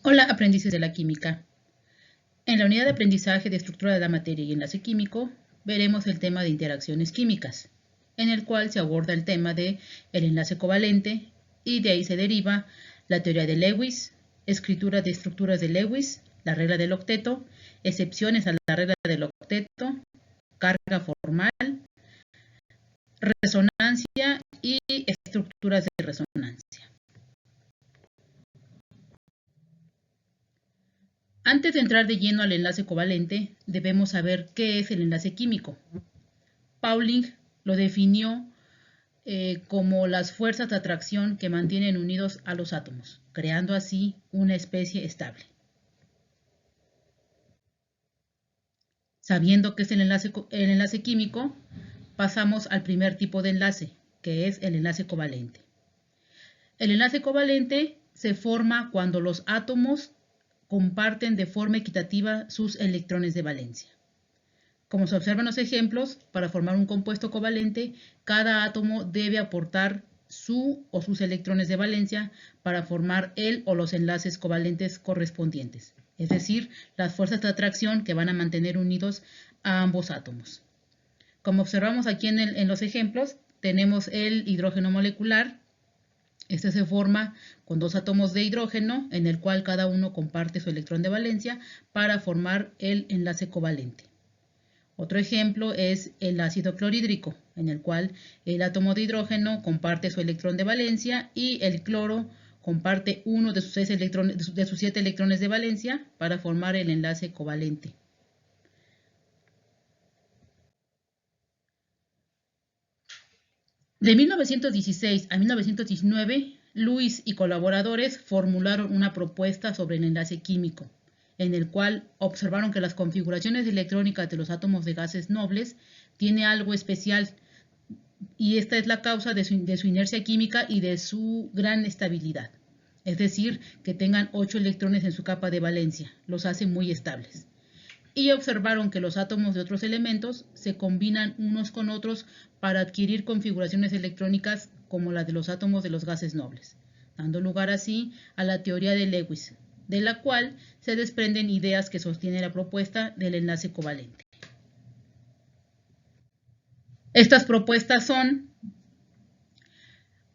Hola, aprendices de la química. En la unidad de aprendizaje de estructura de la materia y enlace químico, veremos el tema de interacciones químicas, en el cual se aborda el tema de el enlace covalente y de ahí se deriva la teoría de Lewis, escritura de estructuras de Lewis, la regla del octeto, excepciones a la regla del octeto, carga formal, resonancia y estructuras de resonancia. Antes de entrar de lleno al enlace covalente, debemos saber qué es el enlace químico. Pauling lo definió como las fuerzas de atracción que mantienen unidos a los átomos, creando así una especie estable. Sabiendo qué es el enlace químico, pasamos al primer tipo de enlace, que es el enlace covalente. El enlace covalente se forma cuando los átomos comparten de forma equitativa sus electrones de valencia. Como se observan los ejemplos, para formar un compuesto covalente, cada átomo debe aportar su o sus electrones de valencia para formar el o los enlaces covalentes correspondientes, es decir, las fuerzas de atracción que van a mantener unidos a ambos átomos. Como observamos aquí en los ejemplos, tenemos el hidrógeno molecular. Este se forma con dos átomos de hidrógeno, en el cual cada uno comparte su electrón de valencia para formar el enlace covalente. Otro ejemplo es el ácido clorhídrico, en el cual el átomo de hidrógeno comparte su electrón de valencia y el cloro comparte uno de sus 7 electrones de valencia para formar el enlace covalente. De 1916 a 1919, Lewis y colaboradores formularon una propuesta sobre el enlace químico, en el cual observaron que las configuraciones electrónicas de los átomos de gases nobles tiene algo especial, y esta es la causa de su inercia química y de su gran estabilidad. Es decir, que tengan 8 electrones en su capa de valencia, los hace muy estables. Y observaron que los átomos de otros elementos se combinan unos con otros para adquirir configuraciones electrónicas como la de los átomos de los gases nobles, dando lugar así a la teoría de Lewis, de la cual se desprenden ideas que sostiene la propuesta del enlace covalente. Estas propuestas son: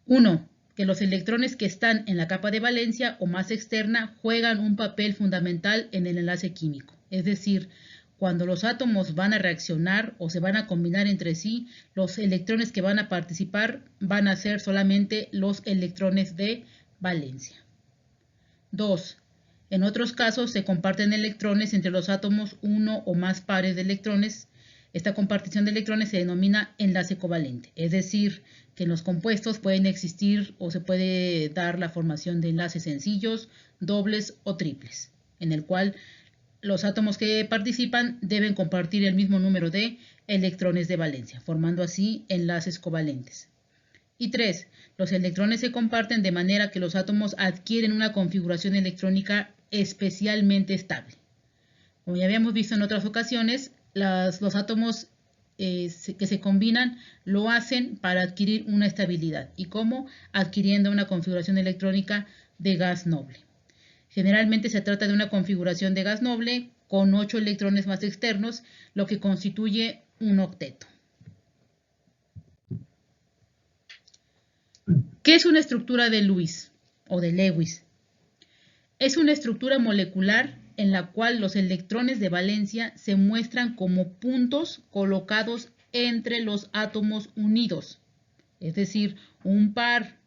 1. Que los electrones que están en la capa de valencia o más externa juegan un papel fundamental en el enlace químico. Es decir, cuando los átomos van a reaccionar o se van a combinar entre sí, los electrones que van a participar van a ser solamente los electrones de valencia. 2. En otros casos se comparten electrones entre los átomos, uno o más pares de electrones. Esta compartición de electrones se denomina enlace covalente, es decir, que en los compuestos pueden existir o se puede dar la formación de enlaces sencillos, dobles o triples, en el cual los átomos que participan deben compartir el mismo número de electrones de valencia, formando así enlaces covalentes. Y 3. Los electrones se comparten de manera que los átomos adquieren una configuración electrónica especialmente estable. Como ya habíamos visto en otras ocasiones, los átomos que se combinan lo hacen para adquirir una estabilidad. ¿Y cómo? Adquiriendo una configuración electrónica de gas noble. Generalmente se trata de una configuración de gas noble con 8 electrones más externos, lo que constituye un octeto. ¿Qué es una estructura de Lewis o de Lewis? Es una estructura molecular en la cual los electrones de valencia se muestran como puntos colocados entre los átomos unidos. Es decir, un par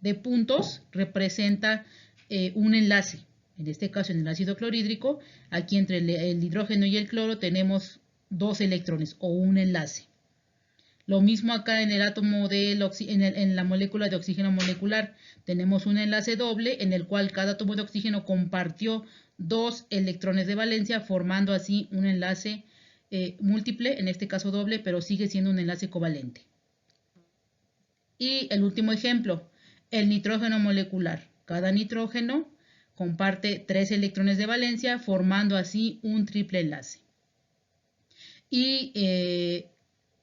de puntos representa un enlace. En este caso, en el ácido clorhídrico, aquí entre el hidrógeno y el cloro tenemos 2 electrones o un enlace. Lo mismo acá en el átomo en la molécula de oxígeno molecular. Tenemos un enlace doble en el cual cada átomo de oxígeno compartió 2 electrones de valencia, formando así un enlace múltiple, en este caso doble, pero sigue siendo un enlace covalente. Y el último ejemplo, el nitrógeno molecular. Cada nitrógeno comparte 3 electrones de valencia, formando así un triple enlace. Y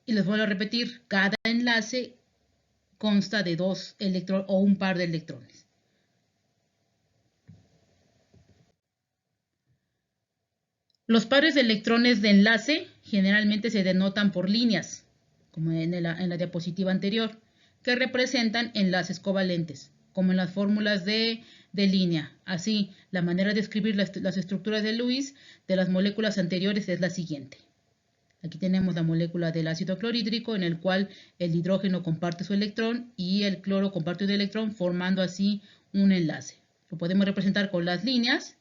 les vuelvo a repetir, cada enlace consta de 2 electrones o un par de electrones. Los pares de electrones de enlace generalmente se denotan por líneas, como en la diapositiva anterior, que representan enlaces covalentes, como en las fórmulas de línea. Así, la manera de escribir las estructuras de Lewis de las moléculas anteriores es la siguiente. Aquí tenemos la molécula del ácido clorhídrico, en el cual el hidrógeno comparte su electrón y el cloro comparte un electrón, formando así un enlace. Lo podemos representar con las líneas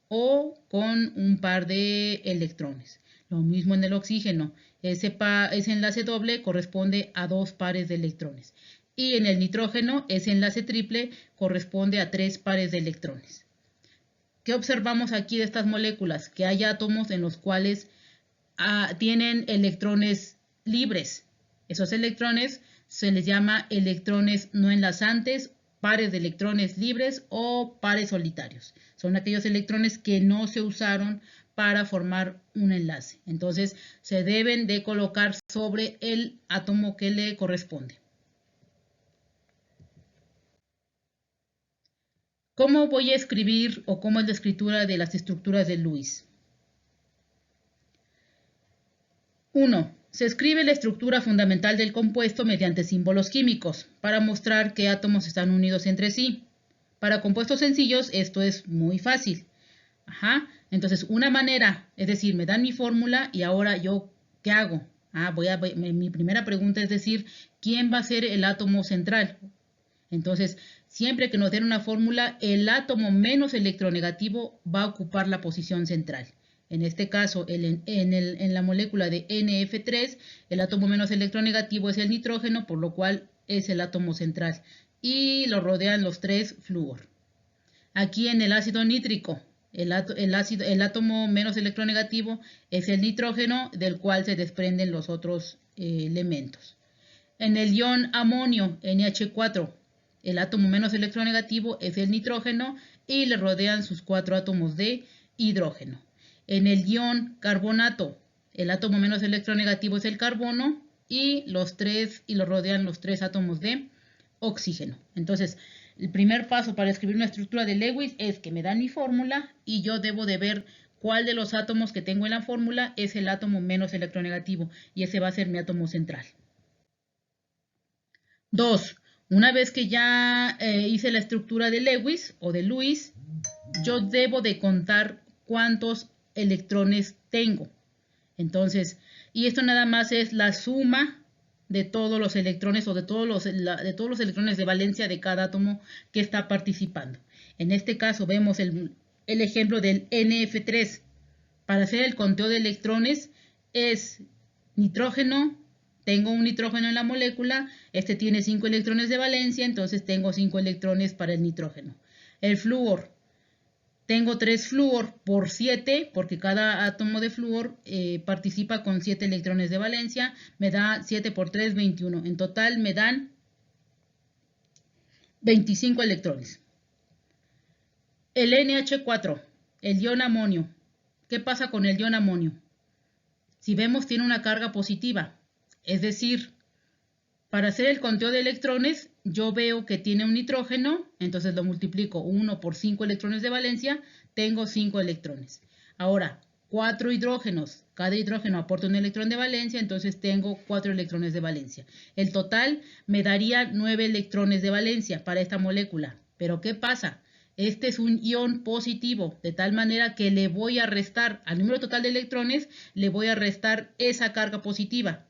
o con un par de electrones. Lo mismo en el oxígeno. Ese enlace doble corresponde a 2 pares de electrones. Y en el nitrógeno, ese enlace triple corresponde a 3 pares de electrones. ¿Qué observamos aquí de estas moléculas? Que hay átomos en los cuales tienen electrones libres. Esos electrones se les llama electrones no enlazantes, pares de electrones libres o pares solitarios. Son aquellos electrones que no se usaron para formar un enlace. Entonces, se deben de colocar sobre el átomo que le corresponde. ¿Cómo voy a escribir o cómo es la escritura de las estructuras de Lewis? 1. Se escribe la estructura fundamental del compuesto mediante símbolos químicos para mostrar qué átomos están unidos entre sí. Para compuestos sencillos esto es muy fácil. Entonces, una manera, es decir, me dan mi fórmula y ahora yo, ¿qué hago? Mi primera pregunta es decir, ¿quién va a ser el átomo central? Entonces, siempre que nos den una fórmula, el átomo menos electronegativo va a ocupar la posición central. En este caso, en la molécula de NF3, el átomo menos electronegativo es el nitrógeno, por lo cual es el átomo central. Y lo rodean los 3 flúor. Aquí en el ácido nítrico, el átomo menos electronegativo es el nitrógeno, del cual se desprenden los otros elementos. En el ion amonio, NH4, el átomo menos electronegativo es el nitrógeno y le rodean sus 4 átomos de hidrógeno. En el ion carbonato, el átomo menos electronegativo es el carbono y lo rodean los 3 átomos de oxígeno. Entonces, el primer paso para escribir una estructura de Lewis es que me dan mi fórmula y yo debo de ver cuál de los átomos que tengo en la fórmula es el átomo menos electronegativo y ese va a ser mi átomo central. 2. Una vez que ya hice la estructura de Lewis o de Lewis, yo debo de contar cuántos electrones tengo. Entonces, y esto nada más es la suma de todos los electrones o de todos los electrones de valencia de cada átomo que está participando. En este caso vemos el ejemplo del NF3. Para hacer el conteo de electrones es nitrógeno. Tengo un nitrógeno en la molécula, este tiene 5 electrones de valencia, entonces tengo 5 electrones para el nitrógeno. El flúor, tengo 3 flúor por 7, porque cada átomo de flúor participa con 7 electrones de valencia, me da 7 por 3, 21. En total me dan 25 electrones. El NH4, el ion amonio. ¿Qué pasa con el ion amonio? Si vemos, tiene una carga positiva. Es decir, para hacer el conteo de electrones, yo veo que tiene un nitrógeno, entonces lo multiplico 1 por 5 electrones de valencia, tengo 5 electrones. Ahora, 4 hidrógenos, cada hidrógeno aporta un electrón de valencia, entonces tengo 4 electrones de valencia. El total me daría 9 electrones de valencia para esta molécula. Pero ¿qué pasa? Este es un ion positivo, de tal manera que le voy a restar al número total de electrones, le voy a restar esa carga positiva,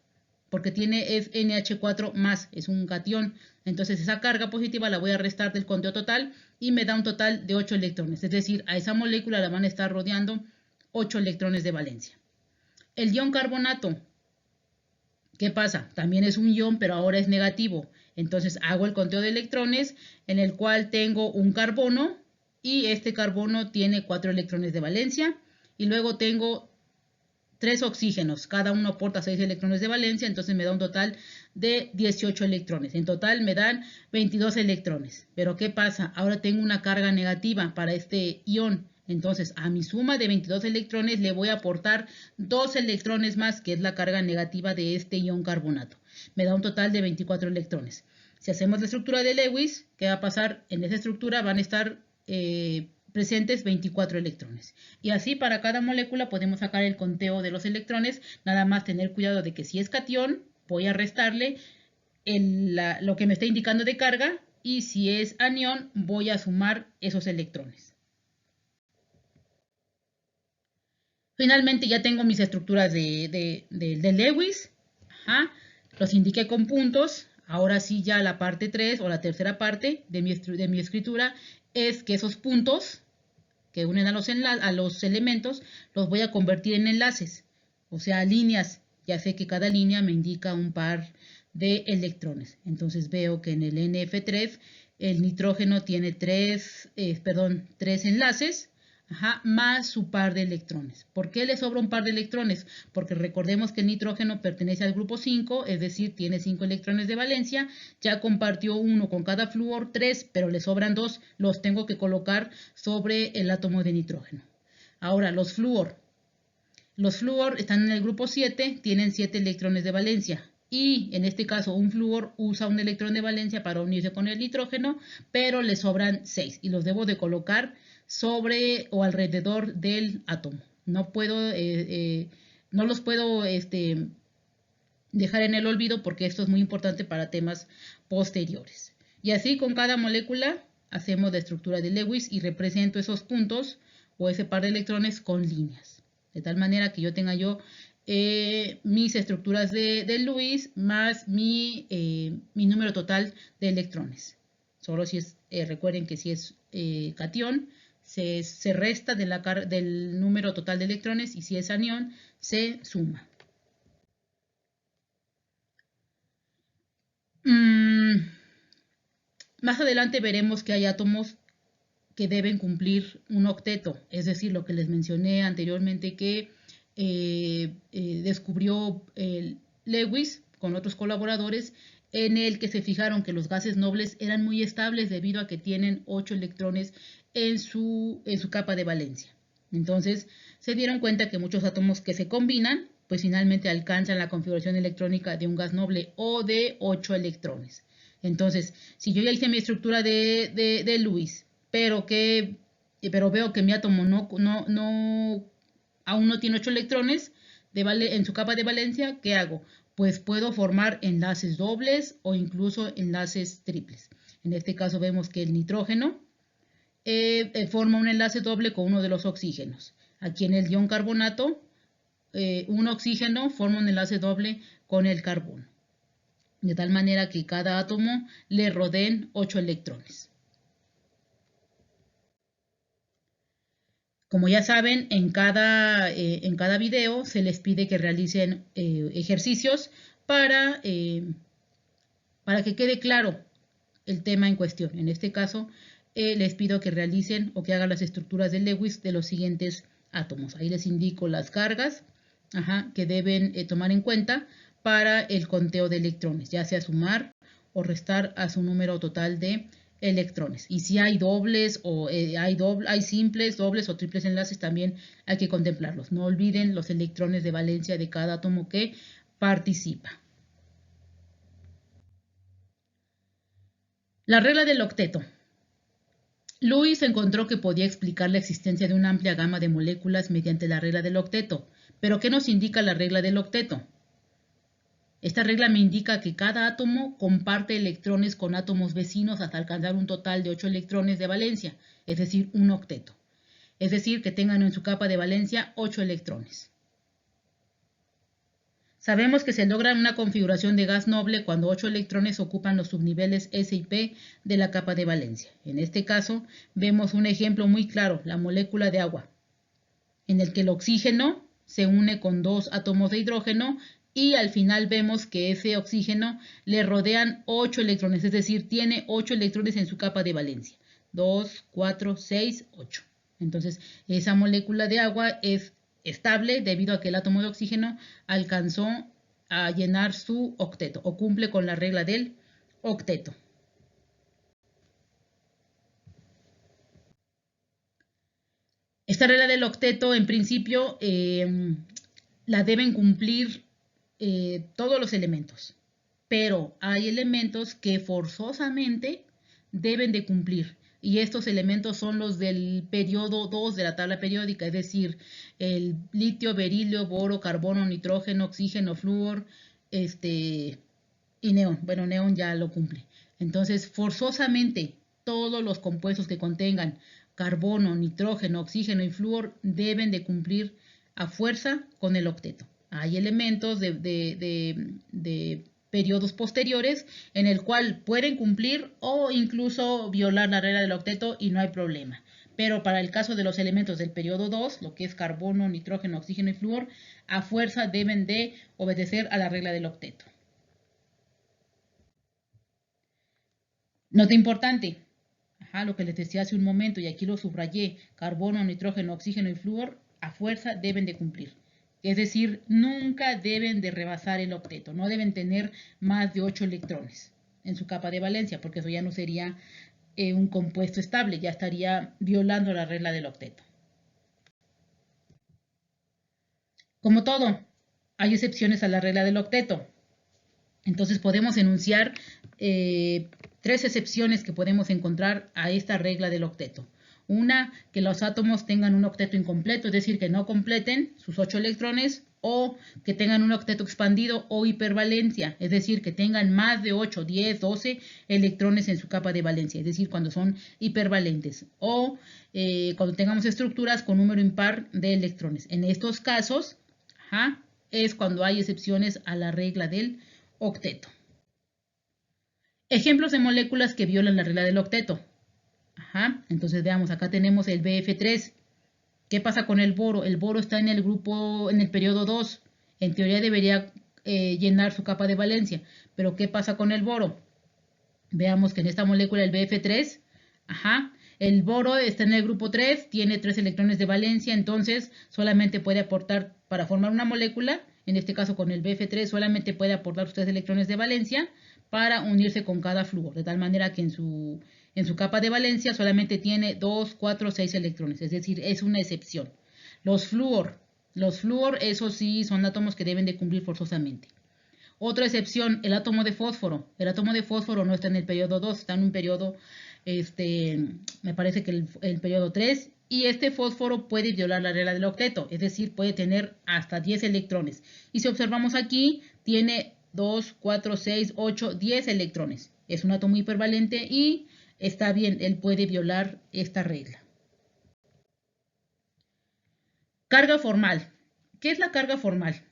porque es NH4 más, es un catión. Entonces esa carga positiva la voy a restar del conteo total y me da un total de 8 electrones. Es decir, a esa molécula la van a estar rodeando 8 electrones de valencia. El ion carbonato, ¿qué pasa? También es un ion, pero ahora es negativo. Entonces hago el conteo de electrones en el cual tengo un carbono y este carbono tiene 4 electrones de valencia. Y luego tengo 3 oxígenos, cada uno aporta 6 electrones de valencia, entonces me da un total de 18 electrones. En total me dan 22 electrones. Pero ¿qué pasa? Ahora tengo una carga negativa para este ion. Entonces a mi suma de 22 electrones le voy a aportar 2 electrones más, que es la carga negativa de este ion carbonato. Me da un total de 24 electrones. Si hacemos la estructura de Lewis, ¿qué va a pasar? En esa estructura van a estar presentes 24 electrones. Y así para cada molécula podemos sacar el conteo de los electrones, nada más tener cuidado de que si es catión, voy a restarle lo que me está indicando de carga, y si es anión, voy a sumar esos electrones. Finalmente ya tengo mis estructuras de Lewis. Ajá. Los indiqué con puntos. Ahora sí, ya la parte 3 o la tercera parte de mi escritura es que esos puntos que unen a los elementos los voy a convertir en enlaces, o sea, líneas. Ya sé que cada línea me indica un par de electrones. Entonces veo que en el NF3 el nitrógeno tiene tres enlaces. Ajá, más su par de electrones. ¿Por qué le sobra un par de electrones? Porque recordemos que el nitrógeno pertenece al grupo 5, es decir, tiene 5 electrones de valencia. Ya compartió uno con cada flúor, 3, pero le sobran 2. Los tengo que colocar sobre el átomo de nitrógeno. Ahora, los flúor. Los flúor están en el grupo 7, tienen 7 electrones de valencia. Y en este caso un flúor usa un electrón de valencia para unirse con el nitrógeno, pero le sobran 6 y los debo de colocar sobre o alrededor del átomo. No los puedo dejar en el olvido porque esto es muy importante para temas posteriores. Y así con cada molécula hacemos la estructura de Lewis y represento esos puntos o ese par de electrones con líneas. De tal manera que yo tenga mis estructuras de Lewis más mi número total de electrones. Solo si es, recuerden que si es catión, se resta del número total de electrones, y si es anión, se suma. Más adelante veremos que hay átomos que deben cumplir un octeto, es decir, lo que les mencioné anteriormente que descubrió Lewis con otros colaboradores, en el que se fijaron que los gases nobles eran muy estables debido a que tienen 8 electrones en su capa de valencia. Entonces se dieron cuenta que muchos átomos que se combinan, pues finalmente alcanzan la configuración electrónica de un gas noble o de 8 electrones. Entonces, si yo ya hice mi estructura de Lewis, pero veo que mi átomo aún no tiene 8 electrones en su capa de valencia, ¿qué hago? Pues puedo formar enlaces dobles o incluso enlaces triples. En este caso vemos que el nitrógeno forma un enlace doble con uno de los oxígenos. Aquí en el ion carbonato, un oxígeno forma un enlace doble con el carbono. De tal manera que cada átomo le rodeen 8 electrones. Como ya saben, en cada video se les pide que realicen ejercicios para que quede claro el tema en cuestión. En este caso, les pido que realicen o que hagan las estructuras de Lewis de los siguientes átomos. Ahí les indico las cargas que deben tomar en cuenta para el conteo de electrones, ya sea sumar o restar a su número total de electrones. Y si hay dobles o hay simples, dobles o triples enlaces, también hay que contemplarlos. No olviden los electrones de valencia de cada átomo que participa. La regla del octeto. Lewis encontró que podía explicar la existencia de una amplia gama de moléculas mediante la regla del octeto. ¿Pero qué nos indica la regla del octeto? Esta regla me indica que cada átomo comparte electrones con átomos vecinos hasta alcanzar un total de 8 electrones de valencia, es decir, un octeto. Es decir, que tengan en su capa de valencia 8 electrones. Sabemos que se logra una configuración de gas noble cuando 8 electrones ocupan los subniveles S y P de la capa de valencia. En este caso, vemos un ejemplo muy claro, la molécula de agua, en el que el oxígeno se une con 2 átomos de hidrógeno y al final vemos que ese oxígeno le rodean 8 electrones, es decir, tiene 8 electrones en su capa de valencia. 2, 4, 6, 8. Entonces, esa molécula de agua es estable debido a que el átomo de oxígeno alcanzó a llenar su octeto o cumple con la regla del octeto. Esta regla del octeto, en principio, la deben cumplir todos los elementos, pero hay elementos que forzosamente deben de cumplir. y estos elementos son los del periodo 2 de la tabla periódica, es decir, el litio, berilio, boro, carbono, nitrógeno, oxígeno, flúor, y neón. Bueno, neón ya lo cumple. Entonces, forzosamente, todos los compuestos que contengan carbono, nitrógeno, oxígeno y flúor deben de cumplir a fuerza con el octeto. Hay elementos de periodos posteriores en el cual pueden cumplir o incluso violar la regla del octeto y no hay problema. Pero para el caso de los elementos del periodo 2, lo que es carbono, nitrógeno, oxígeno y flúor, a fuerza deben de obedecer a la regla del octeto. Nota importante, lo que les decía hace un momento y aquí lo subrayé, carbono, nitrógeno, oxígeno y flúor a fuerza deben de cumplir. Es decir, nunca deben de rebasar el octeto, no deben tener más de 8 electrones en su capa de valencia, porque eso ya no sería un compuesto estable, ya estaría violando la regla del octeto. Como todo, hay excepciones a la regla del octeto. Entonces podemos enunciar 3 excepciones que podemos encontrar a esta regla del octeto. Una, que los átomos tengan un octeto incompleto, es decir, que no completen sus 8 electrones, o que tengan un octeto expandido o hipervalencia, es decir, que tengan más de 8, 10, 12 electrones en su capa de valencia, es decir, cuando son hipervalentes, o cuando tengamos estructuras con número impar de electrones. En estos casos, es cuando hay excepciones a la regla del octeto. Ejemplos de moléculas que violan la regla del octeto. Entonces veamos, acá tenemos el BF3. ¿Qué pasa con el boro? El boro está en el grupo, en el periodo 2. En teoría debería llenar su capa de valencia. Pero ¿qué pasa con el boro? Veamos que en esta molécula, el BF3, el boro está en el grupo 3, tiene 3 electrones de valencia, entonces solamente puede aportar, para formar una molécula, en este caso con el BF3, solamente puede aportar 3 electrones de valencia para unirse con cada flúor, de tal manera que en su capa de valencia solamente tiene 2, 4, 6 electrones, es decir, es una excepción. Los flúor, esos sí son átomos que deben de cumplir forzosamente. Otra excepción, el átomo de fósforo. El átomo de fósforo no está en el periodo 2, está en un periodo, me parece que el periodo 3, y este fósforo puede violar la regla del octeto, es decir, puede tener hasta 10 electrones. Y si observamos aquí, tiene 2, 4, 6, 8, 10 electrones. Es un átomo hipervalente y está bien, él puede violar esta regla. Carga formal. ¿Qué es la carga formal?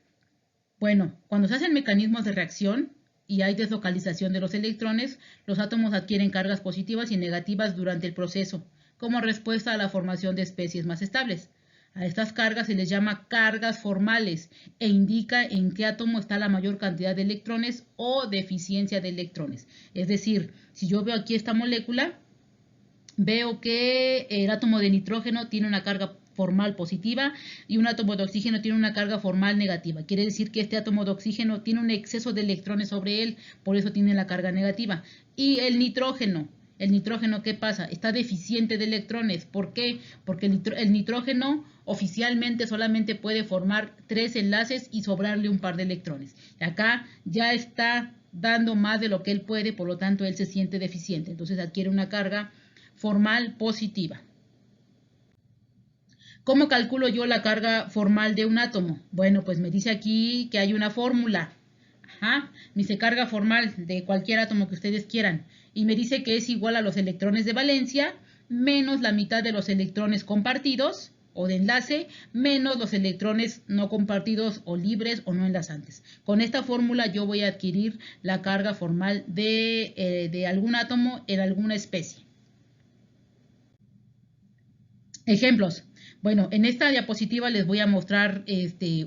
Bueno, cuando se hacen mecanismos de reacción y hay deslocalización de los electrones, los átomos adquieren cargas positivas y negativas durante el proceso, como respuesta a la formación de especies más estables. A estas cargas se les llama cargas formales e indica en qué átomo está la mayor cantidad de electrones o deficiencia de electrones. Es decir, si yo veo aquí esta molécula, veo que el átomo de nitrógeno tiene una carga formal positiva y un átomo de oxígeno tiene una carga formal negativa. Quiere decir que este átomo de oxígeno tiene un exceso de electrones sobre él, por eso tiene la carga negativa. Y el nitrógeno, ¿qué pasa? Está deficiente de electrones. ¿Por qué? Porque el nitrógeno oficialmente solamente puede formar 3 enlaces y sobrarle un par de electrones. Acá ya está dando más de lo que él puede, por lo tanto él se siente deficiente. Entonces adquiere una carga formal positiva. ¿Cómo calculo yo la carga formal de un átomo? Bueno, pues me dice aquí que hay una fórmula. Me dice carga formal de cualquier átomo que ustedes quieran. Y me dice que es igual a los electrones de valencia menos la mitad de los electrones compartidos o de enlace menos los electrones no compartidos o libres o no enlazantes. Con esta fórmula yo voy a adquirir la carga formal de algún átomo en alguna especie. Ejemplos. Bueno, en esta diapositiva les voy a mostrar,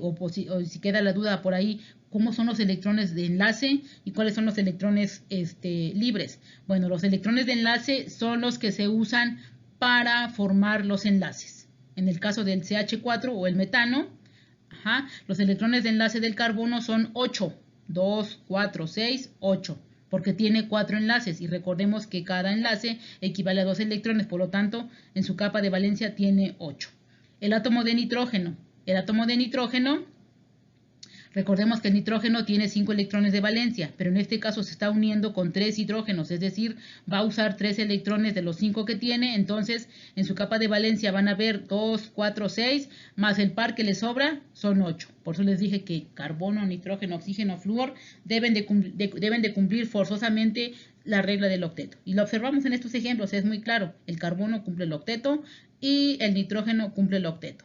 o si queda la duda por ahí, cómo son los electrones de enlace y cuáles son los electrones libres. Bueno, los electrones de enlace son los que se usan para formar los enlaces. En el caso del CH4 o el metano, los electrones de enlace del carbono son 8. 2, 4, 6, 8. Porque tiene 4 enlaces y recordemos que cada enlace equivale a 2 electrones, por lo tanto, en su capa de valencia tiene 8. El átomo de nitrógeno. Recordemos que el nitrógeno tiene 5 electrones de valencia, pero en este caso se está uniendo con 3 hidrógenos, es decir, va a usar 3 electrones de los 5 que tiene, entonces en su capa de valencia van a haber 2, 4, 6, más el par que le sobra son 8. Por eso les dije que carbono, nitrógeno, oxígeno, flúor deben de cumplir forzosamente la regla del octeto. Y lo observamos en estos ejemplos, es muy claro, el carbono cumple el octeto y el nitrógeno cumple el octeto.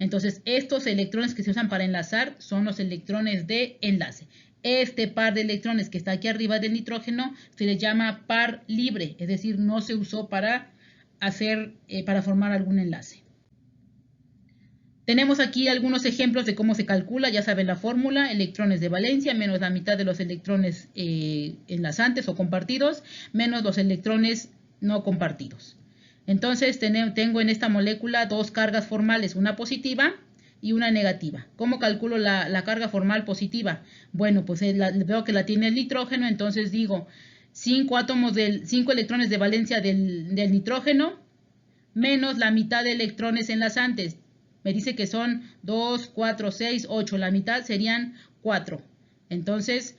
Entonces, estos electrones que se usan para enlazar son los electrones de enlace. Este par de electrones que está aquí arriba del nitrógeno se le llama par libre, es decir, no se usó para formar algún enlace. Tenemos aquí algunos ejemplos de cómo se calcula, ya saben la fórmula, electrones de valencia menos la mitad de los electrones enlazantes o compartidos, menos los electrones no compartidos. Entonces tengo en esta molécula dos cargas formales, una positiva y una negativa. ¿Cómo calculo la carga formal positiva? Bueno, pues veo que la tiene el nitrógeno, entonces digo 5 electrones de valencia del nitrógeno menos la mitad de electrones enlazantes. Me dice que son 2, 4, 6, 8. La mitad serían 4. Entonces,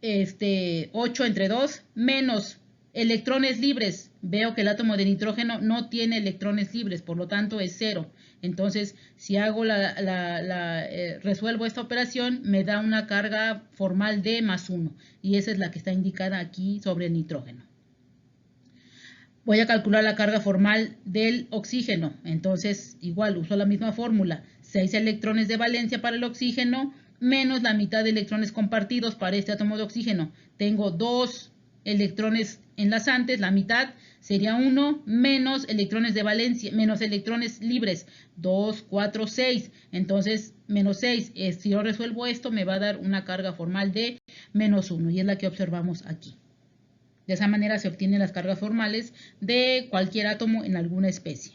8 entre 2 menos electrones libres. Veo que el átomo de nitrógeno no tiene electrones libres, por lo tanto es 0. Entonces, si hago resuelvo esta operación, me da una carga formal de más 1. Y esa es la que está indicada aquí sobre el nitrógeno. Voy a calcular la carga formal del oxígeno. Entonces, igual, uso la misma fórmula. 6 electrones de valencia para el oxígeno, menos la mitad de electrones compartidos para este átomo de oxígeno. Tengo 2 electrones enlazantes, la mitad sería 1, menos electrones de valencia, menos electrones libres, 2, 4, 6. Entonces, menos 6. Si yo resuelvo esto, me va a dar una carga formal de menos 1, y es la que observamos aquí. De esa manera se obtienen las cargas formales de cualquier átomo en alguna especie.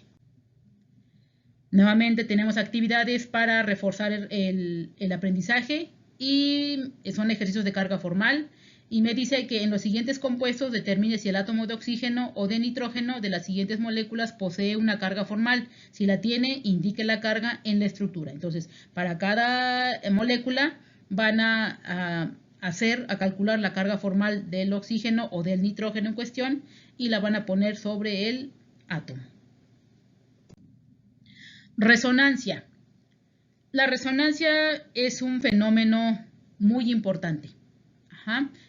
Nuevamente tenemos actividades para reforzar el aprendizaje y son ejercicios de carga formal. Y me dice que en los siguientes compuestos determine si el átomo de oxígeno o de nitrógeno de las siguientes moléculas posee una carga formal. Si la tiene, indique la carga en la estructura. Entonces, para cada molécula van a calcular la carga formal del oxígeno o del nitrógeno en cuestión y la van a poner sobre el átomo. Resonancia. La resonancia es un fenómeno muy importante.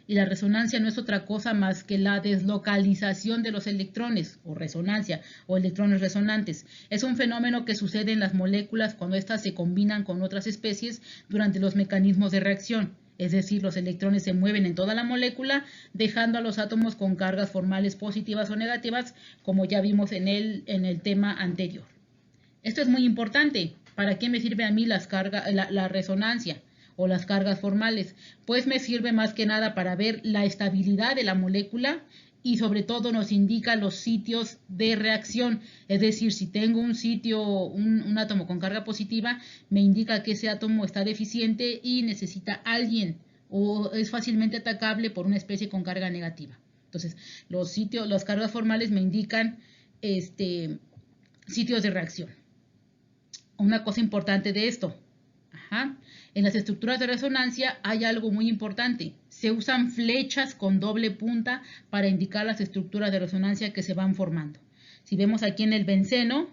Y la resonancia no es otra cosa más que la deslocalización de los electrones o resonancia o electrones resonantes. Es un fenómeno que sucede en las moléculas cuando éstas se combinan con otras especies durante los mecanismos de reacción. Es decir, los electrones se mueven en toda la molécula, dejando a los átomos con cargas formales positivas o negativas, como ya vimos en el tema anterior. Esto es muy importante. ¿Para qué me sirve a mí la resonancia o las cargas formales? Pues me sirve más que nada para ver la estabilidad de la molécula y sobre todo nos indica los sitios de reacción. Es decir, si tengo un átomo con carga positiva, me indica que ese átomo está deficiente y necesita alguien o es fácilmente atacable por una especie con carga negativa. Entonces, las cargas formales me indican sitios de reacción. Una cosa importante de esto. En las estructuras de resonancia hay algo muy importante. Se usan flechas con doble punta para indicar las estructuras de resonancia que se van formando. Si vemos aquí en el benceno,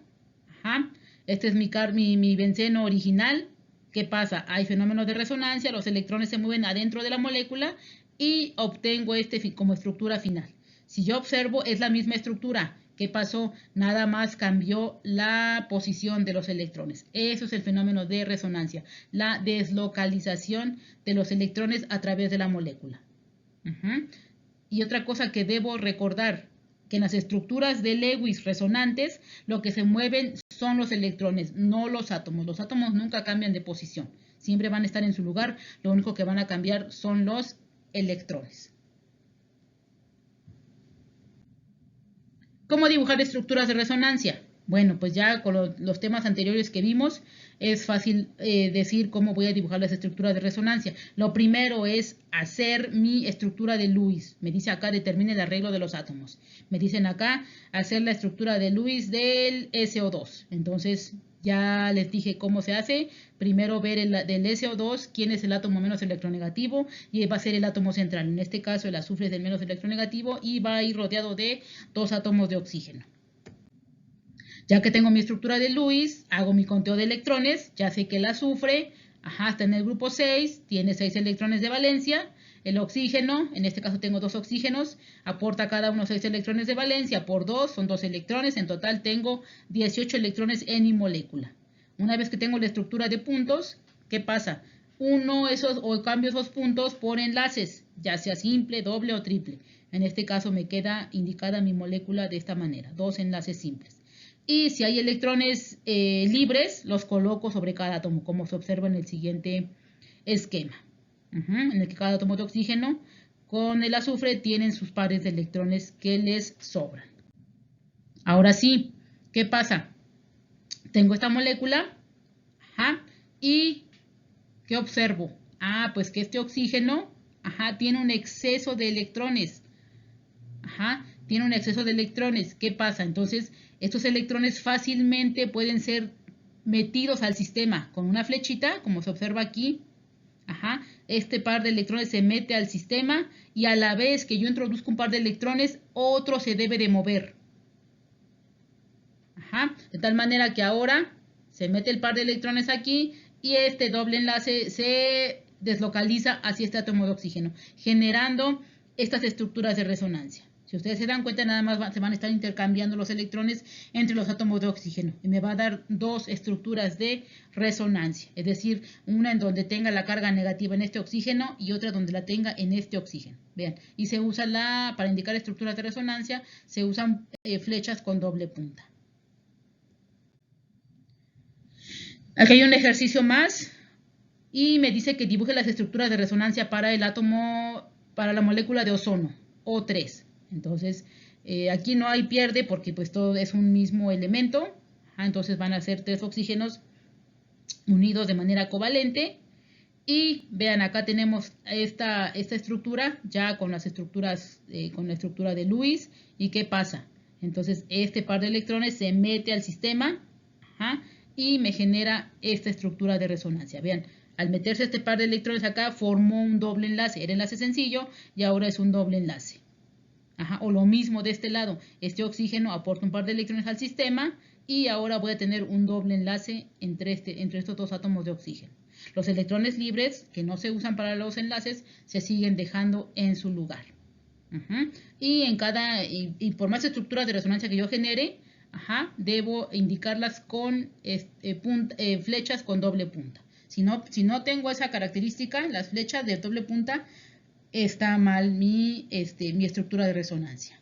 este es mi benceno original. ¿Qué pasa? Hay fenómenos de resonancia, los electrones se mueven adentro de la molécula y obtengo como estructura final. Si yo observo, es la misma estructura. ¿Qué pasó? Nada más cambió la posición de los electrones. Eso es el fenómeno de resonancia, la deslocalización de los electrones a través de la molécula. Y otra cosa que debo recordar, que en las estructuras de Lewis resonantes, lo que se mueven son los electrones, no los átomos. Los átomos nunca cambian de posición, siempre van a estar en su lugar, lo único que van a cambiar son los electrones. ¿Cómo dibujar estructuras de resonancia? Bueno, pues ya con los temas anteriores que vimos, es fácil decir cómo voy a dibujar las estructuras de resonancia. Lo primero es hacer mi estructura de Lewis. Me dice acá, determine el arreglo de los átomos. Me dicen acá, hacer la estructura de Lewis del SO2. Entonces, Ya les dije cómo se hace. Primero ver del SO2 quién es el átomo menos electronegativo y va a ser el átomo central. En este caso el azufre es el menos electronegativo y va a ir rodeado de 2 átomos de oxígeno. Ya que tengo mi estructura de Lewis, hago mi conteo de electrones. Ya sé que el azufre, está en el grupo 6, tiene 6 electrones de valencia. El oxígeno, en este caso tengo 2 oxígenos, aporta cada uno 6 electrones de valencia por 2, son 2 electrones. En total tengo 18 electrones en mi molécula. Una vez que tengo la estructura de puntos, ¿qué pasa? Cambio esos puntos por enlaces, ya sea simple, doble o triple. En este caso me queda indicada mi molécula de esta manera, 2 enlaces simples. Y si hay electrones libres, los coloco sobre cada átomo, como se observa en el siguiente esquema. En el que cada átomo de oxígeno con el azufre tienen sus pares de electrones que les sobran. Ahora sí, ¿qué pasa? Tengo esta molécula, y ¿qué observo? Pues que este oxígeno, tiene un exceso de electrones. Tiene un exceso de electrones. ¿Qué pasa? Entonces, estos electrones fácilmente pueden ser metidos al sistema con una flechita, como se observa aquí. Este par de electrones se mete al sistema y a la vez que yo introduzco un par de electrones, otro se debe de mover. De tal manera que ahora se mete el par de electrones aquí y este doble enlace se deslocaliza hacia este átomo de oxígeno, generando estas estructuras de resonancia. Si ustedes se dan cuenta, nada más se van a estar intercambiando los electrones entre los átomos de oxígeno y me va a dar 2 estructuras de resonancia, es decir, una en donde tenga la carga negativa en este oxígeno y otra donde la tenga en este oxígeno. Vean, y se usa para indicar estructuras de resonancia, se usan flechas con doble punta. Aquí hay un ejercicio más y me dice que dibuje las estructuras de resonancia para el átomo, para la molécula de ozono, O3. Entonces, aquí no hay pierde porque pues todo es un mismo elemento. Entonces van a ser 3 oxígenos unidos de manera covalente. Y vean, acá tenemos esta estructura ya con las estructuras, con la estructura de Lewis. ¿Y qué pasa? Entonces, este par de electrones se mete al sistema, y me genera esta estructura de resonancia. Vean, al meterse este par de electrones acá, formó un doble enlace. Era enlace sencillo y ahora es un doble enlace. O lo mismo de este lado, este oxígeno aporta un par de electrones al sistema y ahora voy a tener un doble enlace entre estos 2 átomos de oxígeno. Los electrones libres, que no se usan para los enlaces, se siguen dejando en su lugar. Y por más estructuras de resonancia que yo genere, debo indicarlas con flechas con doble punta. Si no tengo esa característica, las flechas de doble punta, está mal mi estructura de resonancia.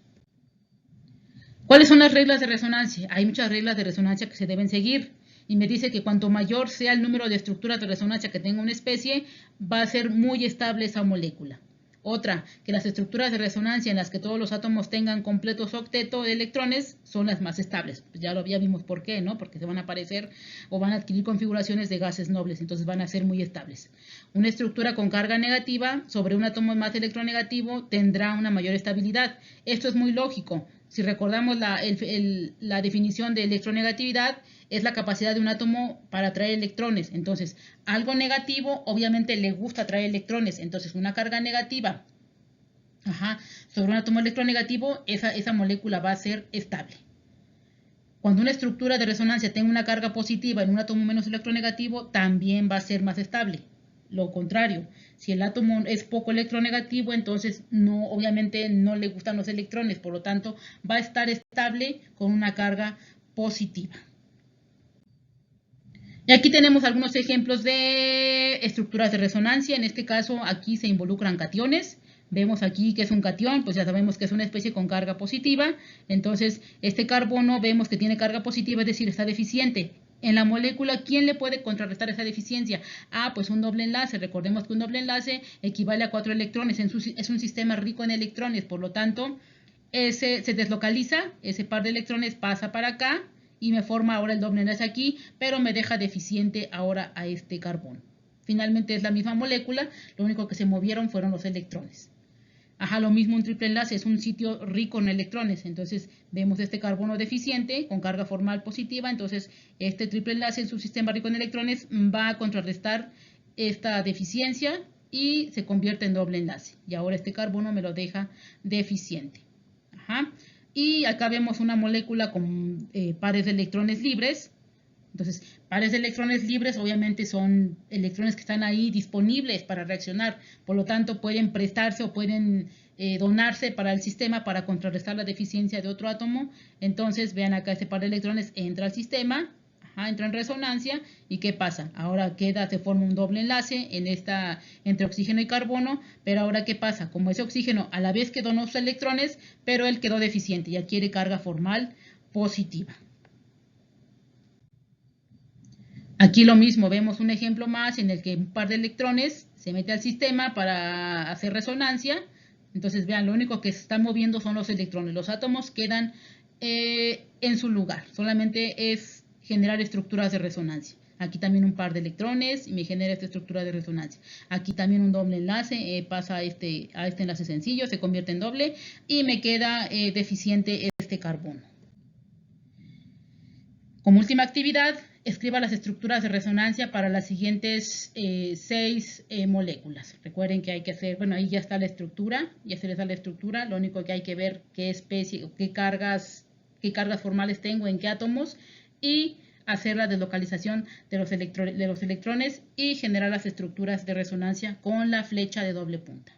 ¿Cuáles son las reglas de resonancia? Hay muchas reglas de resonancia que se deben seguir. Y me dice que cuanto mayor sea el número de estructuras de resonancia que tenga una especie, va a ser muy estable esa molécula. Otra, que las estructuras de resonancia en las que todos los átomos tengan completo su octeto de electrones son las más estables. Ya vimos por qué, ¿no? Porque se van a aparecer o van a adquirir configuraciones de gases nobles, entonces van a ser muy estables. Una estructura con carga negativa sobre un átomo más electronegativo tendrá una mayor estabilidad. Esto es muy lógico. Si recordamos la definición de electronegatividad, es la capacidad de un átomo para atraer electrones. Entonces, algo negativo obviamente le gusta atraer electrones. Entonces, una carga negativa sobre un átomo electronegativo, esa molécula va a ser estable. Cuando una estructura de resonancia tenga una carga positiva en un átomo menos electronegativo, también va a ser más estable. Lo contrario, si el átomo es poco electronegativo, entonces obviamente no le gustan los electrones, por lo tanto va a estar estable con una carga positiva. Y aquí tenemos algunos ejemplos de estructuras de resonancia. En este caso, aquí se involucran cationes. Vemos aquí que es un catión, pues ya sabemos que es una especie con carga positiva. Entonces, este carbono vemos que tiene carga positiva, es decir, está deficiente. En la molécula, ¿quién le puede contrarrestar esa deficiencia? Pues un doble enlace. Recordemos que un doble enlace equivale a 4 electrones. Es un sistema rico en electrones, por lo tanto, se deslocaliza, ese par de electrones pasa para acá y me forma ahora el doble enlace aquí, pero me deja deficiente ahora a este carbono. Finalmente es la misma molécula, lo único que se movieron fueron los electrones. Ajá, lo mismo un triple enlace, es un sitio rico en electrones. Entonces vemos este carbono deficiente con carga formal positiva. Entonces este triple enlace en su sistema rico en electrones va a contrarrestar esta deficiencia y se convierte en doble enlace. Y ahora este carbono me lo deja deficiente. Ajá. Y acá vemos una molécula con pares de electrones libres. Entonces, pares de electrones libres obviamente son electrones que están ahí disponibles para reaccionar, por lo tanto pueden prestarse o pueden donarse para el sistema para contrarrestar la deficiencia de otro átomo. Entonces, vean acá este par de electrones entra al sistema, entra en resonancia y ¿qué pasa? Ahora se forma un doble enlace entre oxígeno y carbono, pero ahora ¿qué pasa? Como ese oxígeno a la vez que donó sus electrones, pero él quedó deficiente y adquiere carga formal positiva. Aquí lo mismo, vemos un ejemplo más en el que un par de electrones se mete al sistema para hacer resonancia. Entonces, vean, lo único que se está moviendo son los electrones. Los átomos quedan en su lugar. Solamente es generar estructuras de resonancia. Aquí también un par de electrones y me genera esta estructura de resonancia. Aquí también un doble enlace, pasa a este enlace sencillo, se convierte en doble y me queda deficiente este carbono. Como última actividad, escriba las estructuras de resonancia para las siguientes 6 moléculas. Recuerden que hay que hacer, bueno, ahí ya está la estructura, ya se les da la estructura, lo único que hay que ver qué especie, qué cargas formales tengo en qué átomos y hacer la deslocalización de los electrones y generar las estructuras de resonancia con la flecha de doble punta.